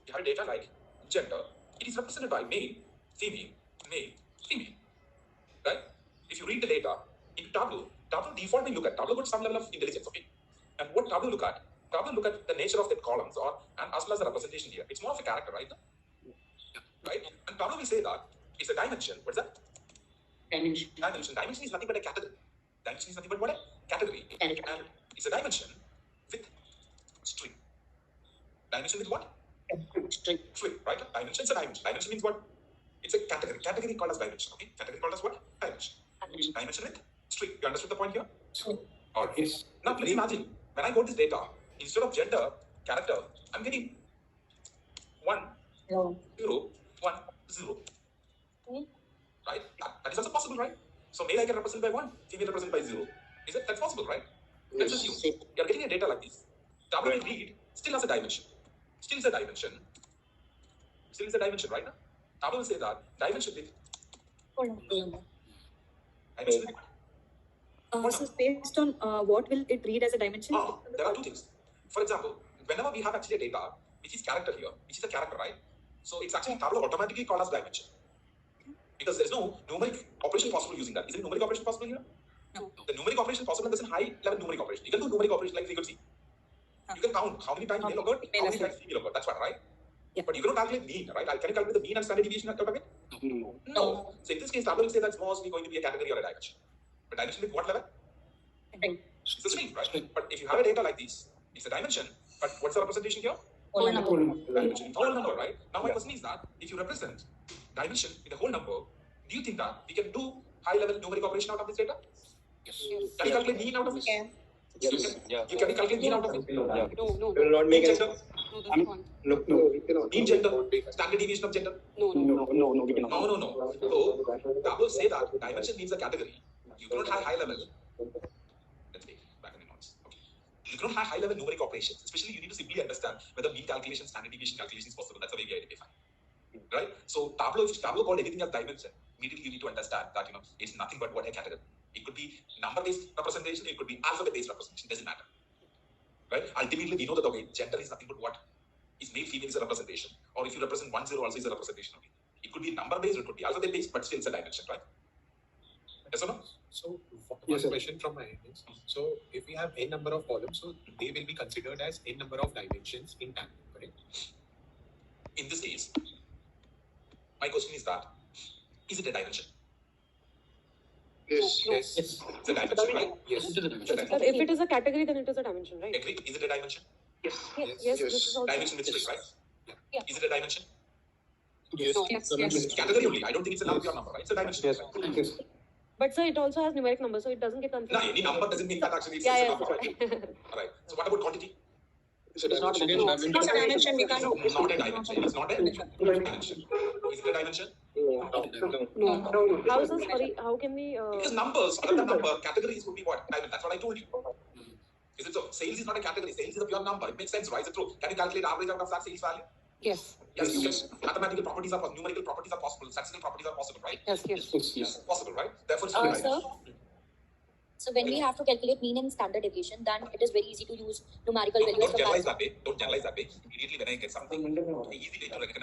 you have data like gender. It is represented by male, female, right? If you read the data in Tableau defaultly look at Tableau got some level of intelligence, okay? And what Tableau look at the nature of the columns and as well as the representation here. It's more of a character, right? Right? And Tableau will say that it's a dimension. What's that? Dimension. Dimension is nothing but a category. Dimension is nothing but what? A category. And it's a dimension with string. Dimension with what? String. Right? Dimension is a dimension. Dimension means what? It's a category. Category called as dimension. Okay? Category called as what? Dimension. Dimension with string. You understood the point here? Or yes. Now please imagine when I got this data, instead of gender, character, I'm getting 1, 0, 1, 0. Right? That is also possible, right? So male I can represent by 1, female represent by 0. Is it? That's possible, right? Let's assume you are getting a data like this. Tableau will read still has a dimension. Still is a dimension. Still is a dimension, right? Tableau will say that dimension with dimension with So based on what will it read as a dimension? There are two things. For example, whenever we have actually a data which is character here, which is a character, right? So it's actually Tableau automatically called as dimension. Because there is no numeric operation possible using that. Is there numeric operation possible here? No. The numeric operation possible is a high level numeric operation. You can do numeric operation like frequency. You can count how many times male occurred, how many times female occurred. That's what, right? Yeah. But you cannot calculate mean, right? Can you calculate the mean and standard deviation out of it? No. So in this case, Tableau will say that's mostly going to be a category or a dimension. But dimension with what level? It's a string, right? But if you have a data like this, it's a dimension. But what's the representation here? Whole number. Dimension, whole number, right? Now my question is that if you represent dimension with a whole number, do you think that we can do high-level numeric operation out of this data? Yes. Can you calculate mean out of it? Can. You can calculate mean out of it? No. It will not make Mean any gender? No, we cannot. Mean gender? Standard deviation of gender? No, we cannot. No. So, Tableau say that dimension means a category. You cannot have high-level. Let's take back in the notes. Okay. You cannot have high-level numeric operations. Especially, you need to simply understand whether mean calculation, standard deviation calculation is possible. That's the way we identify. Right? So Tableau, if Tableau called anything as dimension, immediately you need to understand that it's nothing but what a category. It could be number-based representation, it could be alphabet-based representation, doesn't matter. Right? Ultimately, we know that gender is nothing but what is male, female is a representation. Or if you represent 1, 0 also is a representation of it. It could be number-based, or it could be alphabet-based, but still it's a dimension, right? Yes or no? So one question from my end is, so if we have n number of columns, so they will be considered as n number of dimensions in Tableau, correct? In this case, my question is that, is it a dimension? Yes. It's a dimension, right? Yes. It is a dimension. If it is a category, then it is a dimension, right? Agree? Is it a dimension? Yes, this is also. Dimension with string, right? Yeah. Is it a dimension? Yes. It's category only. I don't think it's a pure number, right? It's a dimension. Yes. Right? Yes. But sir, it also has numeric number, so it doesn't get confused. No, any number doesn't mean that actually it's Yeah, a number, right? Alright. So what about quantity? It's a dimension. It's a dimension. We can't. It's not a dimension. It's not a dimension. Is it a dimension? No. How is this? Sorry, how can we? Because numbers, other than number, categories would be what? Diamond. That's what I told you. Is it so? Sales is not a category. Sales is a pure number. It makes sense, right? Is it true? Can you calculate average out of that sales value? Yes. Yes, you can. Mathematical properties are possible. Numerical properties are possible. Statistical properties are possible, right? Yes. Possible, right? Therefore, it's a dimension. Sir, so when we have to calculate mean and standard deviation, then it is very easy to use numerical values. Don't generalize that way. Don't generalize that way. Immediately when I get something, easy way to recognize.